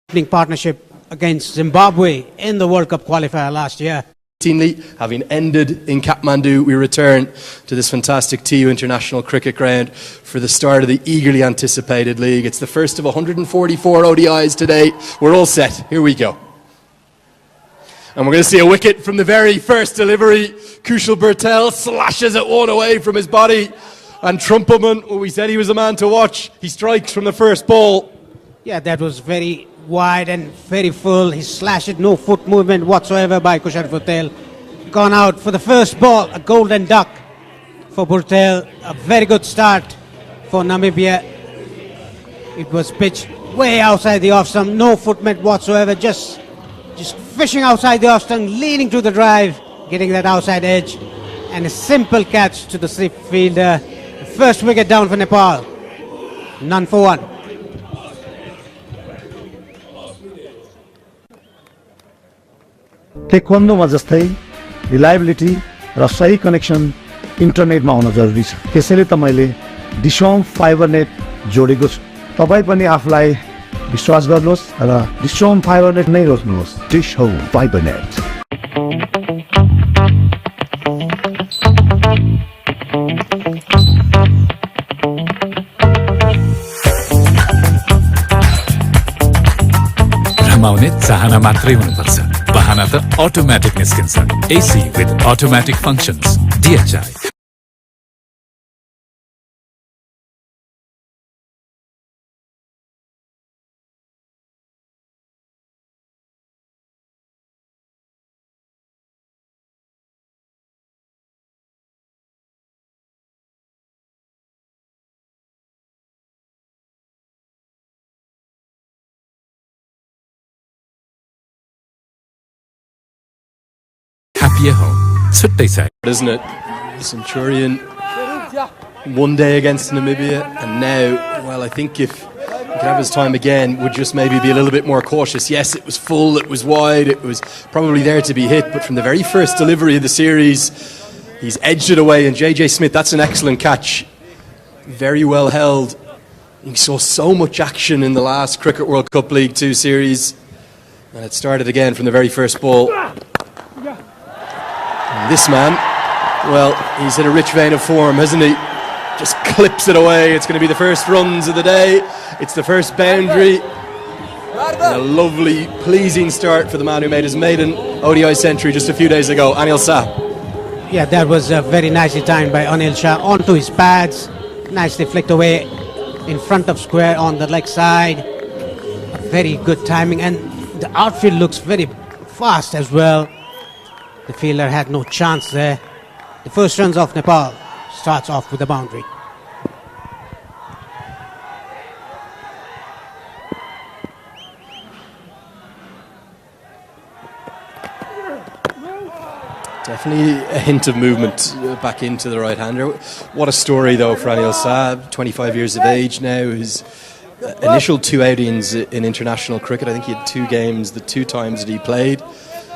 partnership against Zimbabwe in the World Cup qualifier last year. Having ended in Kathmandu, we return to this fantastic TU International Cricket Ground for the start of the eagerly anticipated league. It's the first of 144 ODIs today. We're all set. Here we go. And we're going to see a wicket from the very first delivery. Kushal Bertel slashes it one away from his body. And Trumpelman, we said he was a man to watch. He strikes from the first ball. Yeah, that was very wide and very full. He slashed it, no foot movement whatsoever by Kushal Bertel. Gone out for the first ball, a golden duck for Bertel. A very good start for Namibia. It was pitched way outside the off stump, no foot movement whatsoever, just fishing outside the off stump, leaning to the drive, getting that outside edge, and a simple catch to the slip fielder. First wicket down for Nepal. None for one. टेक्वान्डोमा जस्तै reliability र सही connection इन्टरनेटमा हुन जरुरी छ। त्यसैले त मैले डिसोम fibre net जोडेको छु। तपाई पनि आफुलाई विश्वास गर्नुहोस् र डिसोम फाइबर नेट नै रोज्नुहोस्। डिसोम फाइबर नेट। रमाउने चाहना मात्रै हुनुपर्छ। बहाना त अटोमेटिक निस्किन्छ। AC with automatic functions. DHI. Happier home. छुट्टै छ, isn't it? Centurion, one day against Namibia, and now, well, I think if he could have his time again, would just maybe be a little bit more cautious. Yes, it was full, it was wide, it was probably there to be hit, but from the very first delivery of the series, he's edged it away, and JJ Smith, that's an excellent catch. Very well held. He saw so much action in the last Cricket World Cup League 2 series, and it started again from the very first ball. And this man, well, he's in a rich vein of form, hasn't he? Just clips it away. It's going to be the first runs of the day. It's the first boundary. And a lovely, pleasing start for the man who made his maiden ODI century just a few days ago, Anil Shah. Yeah, that was very nicely timed by Anil Shah. Onto his pads, nicely flicked away in front of square on the leg side. Very good timing, and the outfield looks very fast as well. The fielder had no chance there. The first runs of Nepal starts off with a boundary. Definitely a hint of movement back into the right-hander. What a story, though, for Anil Shah. 25 years of age now. His initial 2 outings in international cricket, I think he had 2 games the 2 times that he played.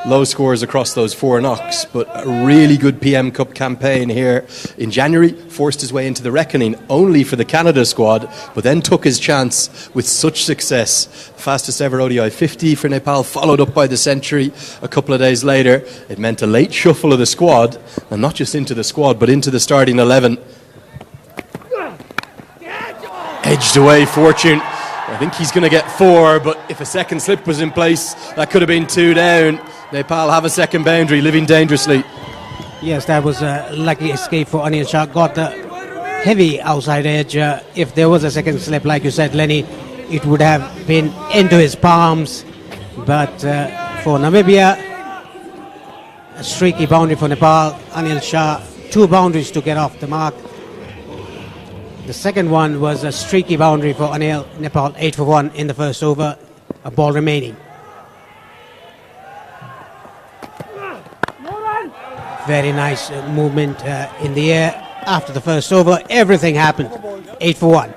Low scores across those 4 knocks, but a really good PM Cup campaign here in January. Forced his way into the reckoning only for the Canada squad, but then took his chance with such success. Fastest ever ODI 50 for Nepal, followed up by the century a couple of days later. It meant a late shuffle of the squad, and not just into the squad, but into the starting 11. Edged away Fortune. I think he's going to get 4, but if a second slip was in place, that could have been 2 down. Nepal have a second boundary, living dangerously. Yes, that was a lucky escape for Anil Shah. Got the heavy outside edge. If there was a second slip, like you said, Lenny, it would have been into his palms. But for Namibia, a streaky boundary for Nepal. Anil Shah, 2 boundaries to get off the mark. The second one was a streaky boundary for Anil. Nepal 8 for 1 in the first over. A ball remaining. Very nice movement in the air after the first over. Everything happened. 8 for 1.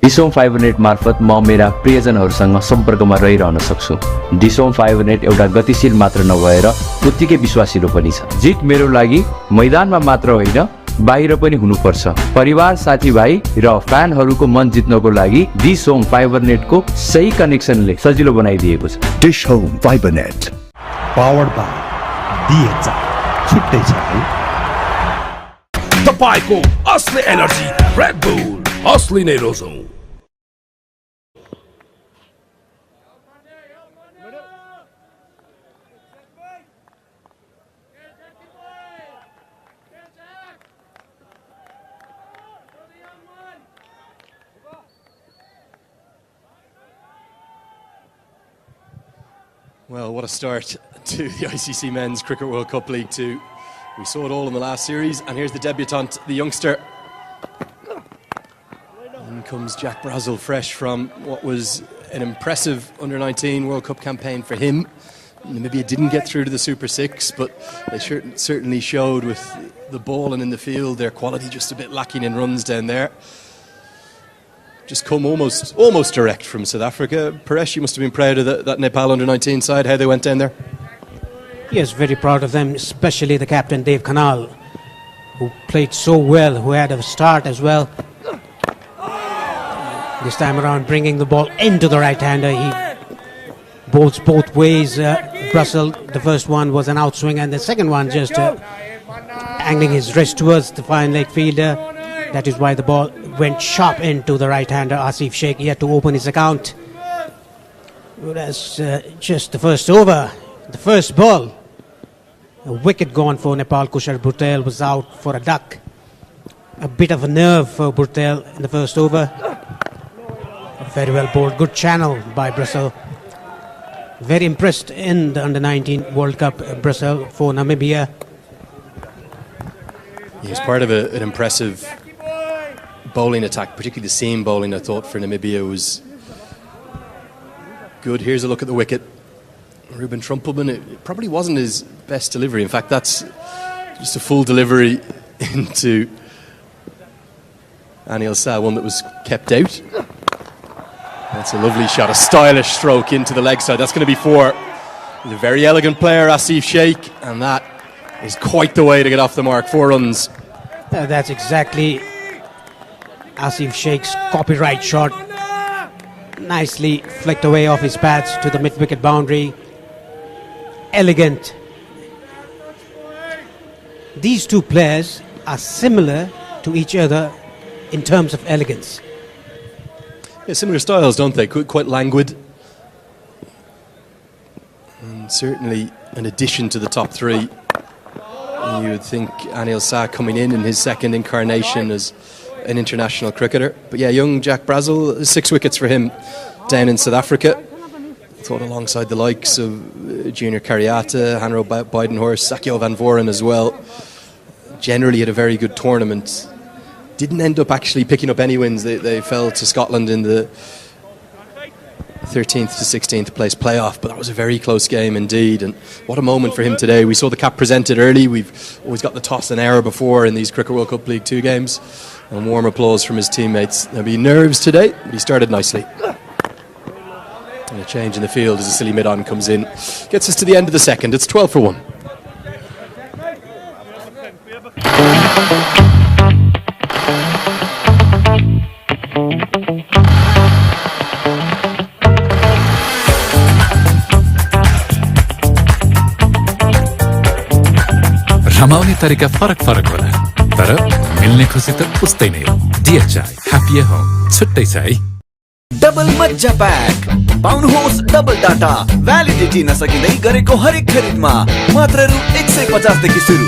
डिसोम fibre net मार्फत म मेरा प्रियजनहरूसँग सम्पर्कमा रहिरहन सक्छु। डिसोम fibre net एउटा गतिशील मात्र नभएर उत्तिकै विश्वासिलो पनि छ। जित मेरो लागि मैदानमा मात्र होइन, बाहिर पनि हुनुपर्छ। परिवार, साथीभाइ र फ्यानहरूको मन जित्नको लागि डिस होम फाइबर नेटको सही कनेक्सनले सजिलो बनाइदिएको छ। Dish home fibre net powered by DHI छुट्टै छ है। तपाईको असली एनर्जी रेड बुल असली नै रोजौं। Well, what a start to the ICC Men's Cricket World Cup League 2. We saw it all in the last series, and here's the debutant, the youngster. In comes Jack Brazel, fresh from what was an impressive under-19 World Cup campaign for him. Namibia didn't get through to the Super Six, but they certainly showed with the ball and in the field their quality just a bit lacking in runs down there. Just come almost direct from South Africa. Paresh, you must have been proud of that Nepal under-19 side, how they went down there. Yes, very proud of them, especially the captain, Dave Kanal, who played so well, who had a start as well. This time around, bringing the ball into the right-hander. He bowls both ways. Russell, the first one was an outswing, and the second one just angling his wrist towards the fine leg fielder. That is why the ball went sharp into the right-hander, Asif Sheikh. He had to open his account. That's just the first over, the first ball. A wicket gone for Nepal. Kushal Bhutel was out for a duck. A bit of a nerve for Bhutel in the first over. Very well bowled. Good channel by Brazel. Very impressed in the Under-19 World Cup, Brazel, for Namibia. He was part of an impressive bowling attack, particularly the seam bowling, I thought, for Namibia was good. Here's a look at the wicket. Ruben Trumpelman, it probably wasn't his best delivery. In fact, that's just a full delivery into Anil Shah, one that was kept out. That's a lovely shot, a stylish stroke into the leg side. That's going to be four. He's a very elegant player, Asif Sheikh, and that is quite the way to get off the mark. 4 runs. That's exactly Asif Sheikh's copyright shot. Nicely flicked away off his pads to the mid-wicket boundary. Elegant. These two players are similar to each other in terms of elegance. Yeah, similar styles, don't they? Quite languid. And certainly an addition to the top 3. You would think Anil Shah coming in his second incarnation as an international cricketer. But yeah, young Jack Brazel, 6 wickets for him down in South Africa. Thought alongside the likes of Junior Kariata, Hanro Bidenhorst, Sakyo Van Voren as well. Generally had a very good tournament. Didn't end up actually picking up any wins. They fell to Scotland in the 13th to 16th place playoff, but that was a very close game indeed. And what a moment for him today. We saw the cap presented early. We've always got the toss an hour before in these Cricket World Cup League 2 games. And warm applause from his teammates. There'll be nerves today, but he started nicely. And a change in the field as a silly mid-on comes in. Gets us to the end of the second. It's 12 for 1. रमाउने तरिका फरक फरक होला तर मिल्ने खुसी त उस्तै नै हो DHI ह्यापी होम छुट्टै छ है डबल मज्जा प्याक पाउनुहोस् डबल डाटा भ्यालिडिटी नसकिँदै गरेको हरेक खरिदमा मात्र रु 150 देखि सुरु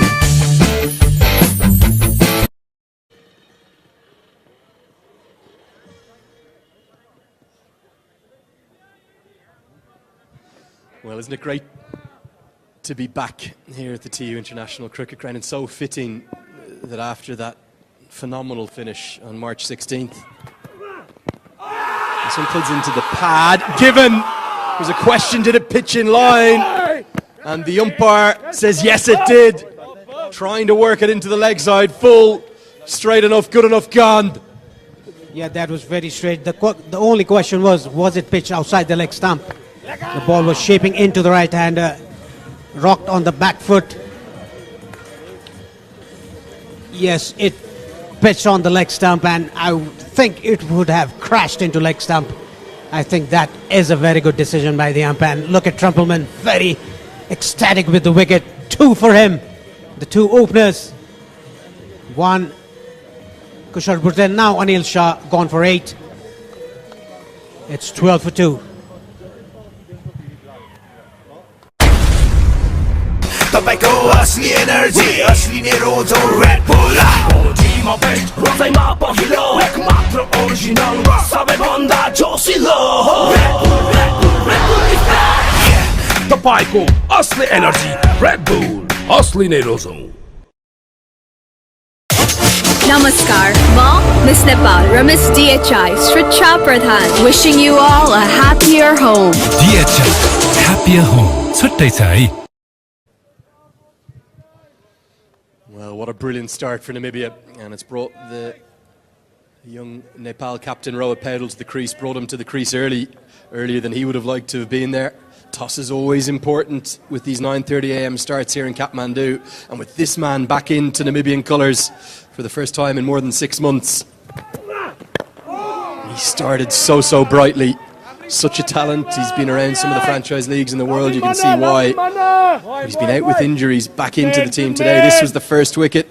Well, isn't it great to be back here at the TU International Cricket Ground, and so fitting that after that phenomenal finish on March 16th, this one plays into the pad. Given, there's a question, did it pitch in line? And the umpire says yes it did. Trying to work it into the leg side, full, straight enough, good enough, gone. Yeah, that was very straight. The only question was it pitched outside the leg stump? The ball was shaping into the right-hander, rocked on the back foot. Yes, it pitched on the leg stump, and I think it would have crashed into leg stump. I think that is a very good decision by the umpire. And look at Trumpelman, very ecstatic with the wicket. 2 for him. The 2 openers. 1 Kushal Bhurtel. Now Anil Shah gone for 8. It's 12 for 2. तपाईको असली energy असली नै रोजो red bull बडीमा best हृदयमा पहिलो एक मात्र original सबैभन्दा जोसिलो रेड बुल इज ब्याक तपाईको असली एनर्जी रेड बुल असली नै रोजो Namaskar, Ma, Miss Nepal, Ramis DHI, Sricha Pradhan, wishing you all a happier home. DHI, happier home. छुट्टै छ है. Well, what a brilliant start for Namibia, and it's brought the young Nepal captain Rohit Paudel to the crease, brought him to the crease earlier than he would have liked to have been there. Toss is always important with these 9:30 a.m. starts here in Kathmandu, and with this man back into Namibian colours for the first time in more than 6 months. He started so brightly. Such a talent. He's been around some of the franchise leagues in the world. You can see why. He's been out with injuries, back into the team today. This was the first wicket.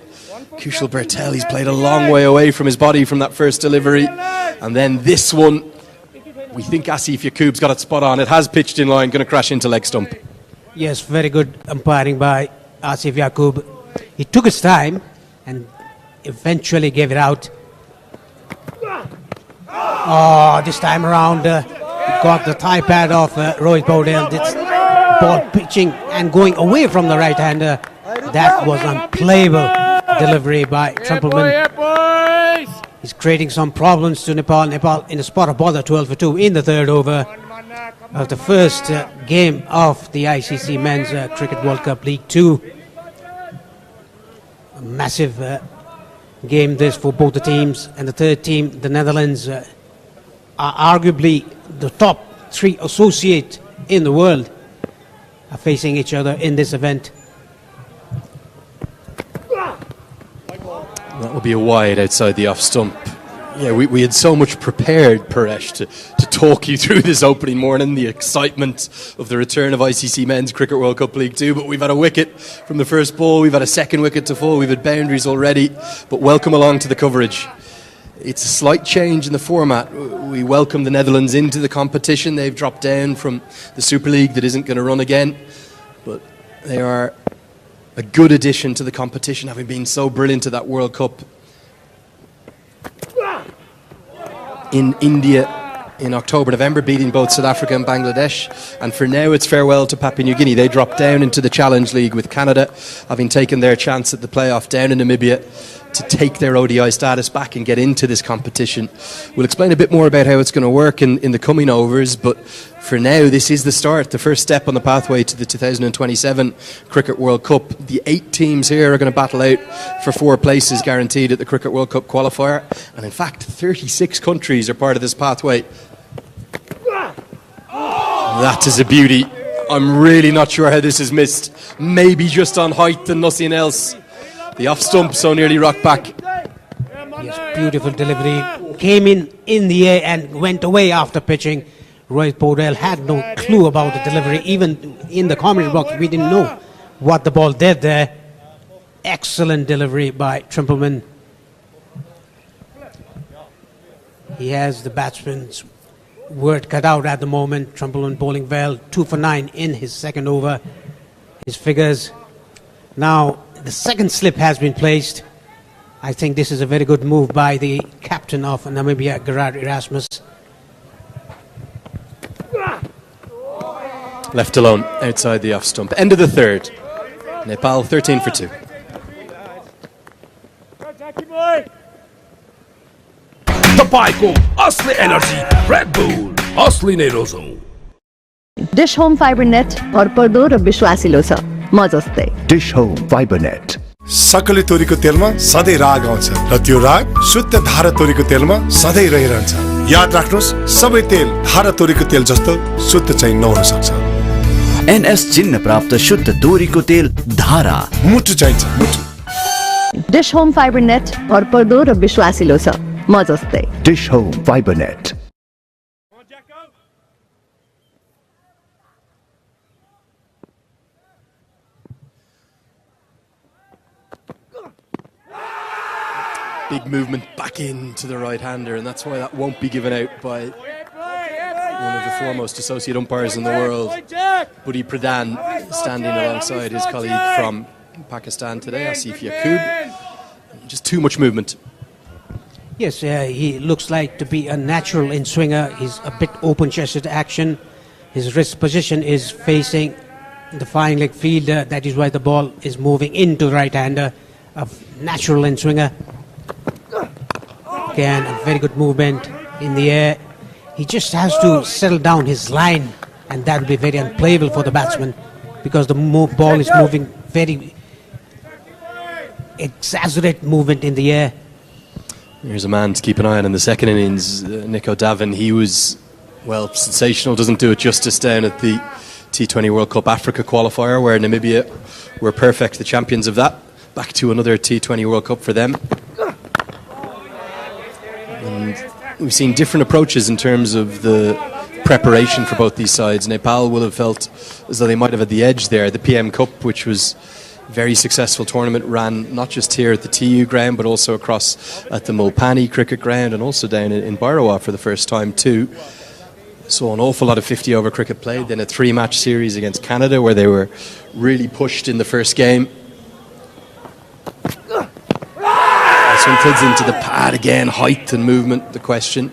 Kushal Bhurtel, he's played a long way away from his body from that first delivery. And then this one, we think Asif Yaqub's got it spot on. It has pitched in line, going to crash into leg stump. Yes, very good umpiring by Asif Yaqub. He took his time and eventually gave it out. Oh, this time around, got the thigh pad of Rohit Paudel. This ball pitching and going away from the right-hander. That was unplayable delivery by Trumpelman. He's creating some problems to Nepal. Nepal in a spot of bother, 12 for 2 in the 3rd over of the first game of the ICC Men's Cricket World Cup League 2. A massive game this for both the teams. And the third team, the Netherlands, are arguably the top 3 associate in the world, are facing each other in this event. That will be a wide outside the off stump. Yeah, we had so much prepared, Paresh, to talk you through this opening morning, the excitement of the return of ICC Men's Cricket World Cup League 2, but we've had a wicket from the first ball, we've had a second wicket to fall, we've had boundaries already, but welcome along to the coverage. It's a slight change in the format. We welcome the Netherlands into the competition. They've dropped down from the Super League that isn't going to run again, but they are a good addition to the competition, having been so brilliant at that World Cup in India in October, November, beating both South Africa and Bangladesh. And for now, it's farewell to Papua New Guinea. They dropped down into the Challenge League with Canada, having taken their chance at the playoff down in Namibia to take their ODI status back and get into this competition. We'll explain a bit more about how it's going to work in the coming overs, but for now, this is the start, the first step on the pathway to the 2027 Cricket World Cup. The 8 teams here are going to battle out for 4 places guaranteed at the Cricket World Cup qualifier, and in fact, 36 countries are part of this pathway. That is a beauty. I'm really not sure how this is missed. Maybe just on height and nothing else. The off stump so nearly rocked back. Yes, beautiful delivery. Came in the air and went away after pitching. Rohit Paudel had no clue about the delivery. Even in the commentary box, we didn't know what the ball did there. Excellent delivery by Trumpelman. He has the batsman's word cut out at the moment. Trumpelman bowling well, 2 for 9 in his second over. His figures. Now, the second slip has been placed. I think this is a very good move by the captain of Namibia, Gerard Erasmus. Left alone outside the off stump. End of the 3rd. Nepal 13 for 2. तपाईको असली energy red bull असली नै रोजो dish home fibre net भरपर्दो र विश्वासिलो छ म जस्तै dish home fibre net सकले तोरीको तेलमा सधैँ राग आउँछ र त्यो राग शुद्ध धारा तोरीको तेलमा सधैँ रहिरहन्छ। याद राख्नुहोस्, सबै तेल धारा तोरीको तेल जस्तो शुद्ध चाहिँ नहुन सक्छ। एनएस चिन्ह प्राप्त शुद्ध तोरीको तेल धारा मुटु चाहिन्छ, मुटु। डिश होम फाइबर नेट भरपर्दो र विश्वासिलो छ म जस्तै dish home fibre net Big movement back into the right-hander, and that's why that won't be given out by one of the foremost associate umpires in the world, Buddy Pradhan, standing alongside his colleague from Pakistan today, Asif Yaqub. Just too much movement. Yes, he looks like to be a natural in-swinger. He's a bit open-chested action. His wrist position is facing the fine leg fielder. That is why the ball is moving into the right-hander. A natural in-swinger. Again, a very good movement in the air. He just has to settle down his line, and that will be very unplayable for the batsman because the ball is moving very exaggerate movement in the air. Here's a man to keep an eye on in the second innings, Nico Davin. He was, well, sensational. Doesn't do it justice down at the T20 World Cup Africa qualifier, where Namibia were perfect, the champions of that. Back to another T20 World Cup for them. And we've seen different approaches in terms of the preparation for both these sides. Nepal will have felt as though they might have had the edge there. The PM Cup, which was a very successful tournament, ran not just here at the TU ground, but also across at the Mulpani cricket ground and also down in Barawa for the first time too. Saw an awful lot of 50-over cricket played, then a 3-match series against Canada where they were really pushed in the first game. This one fills into the pad again, height and movement, the question,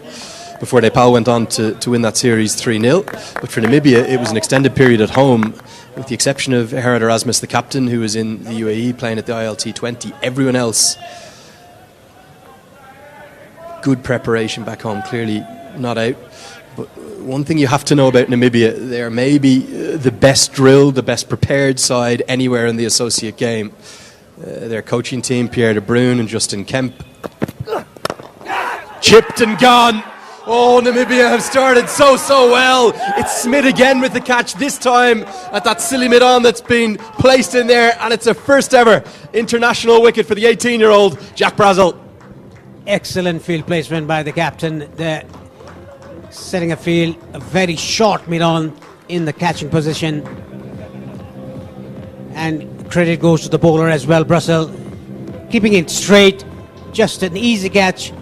before Nepal went on to win that series 3-0. But for Namibia, it was an extended period at home, with the exception of Gerard Erasmus, the captain, who was in the UAE playing at the ILT20. Everyone else, good preparation back home, clearly not out. But one thing you have to know about Namibia, they're maybe the best drilled, the best prepared side anywhere in the associate game. Their coaching team, Pierre de Bruyne and Justin Kemp. Chipped and gone. Oh, Namibia have started so well. It's Smith again with the catch, this time at that silly mid-on that's been placed in there, and it's a first ever international wicket for the 18-year-old Jack Brazel. Excellent field placement by the captain. They're setting a field, a very short mid-on in the catching position. And credit goes to the bowler as well, Brazel. Keeping it straight, just an easy catch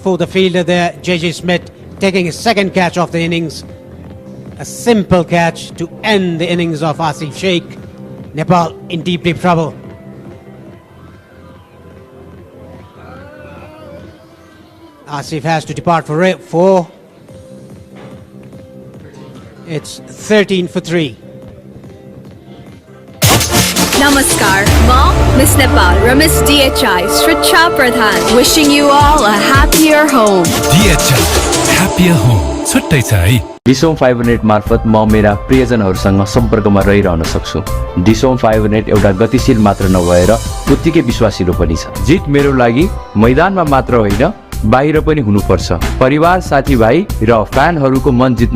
for the fielder there, JJ Smith, taking his second catch of the innings. A simple catch to end the innings of Asif Sheikh. Nepal in deep trouble. Asif has to depart for 4. It's 13 for 3. Namaskar, Mom, Miss Nepal, Miss DHI, StreamChamp Pradhan, wishing you all a happier home. DHI, happier home. छुट्टै छ है। डिसोम fibre net मार्फत म मेरा प्रियजनहरूसँग सम्पर्कमा रहिरहन सक्छु। डिसोम fibre net एउटा गतिशील मात्र नभएर उत्तिकै विश्वासिलो पनि छ। जित मेरो लागि मैदानमा मात्र होइन, बाहिर पनि हुनुपर्छ। परिवार, साथीभाइ र फ्यानहरूको मन जित्न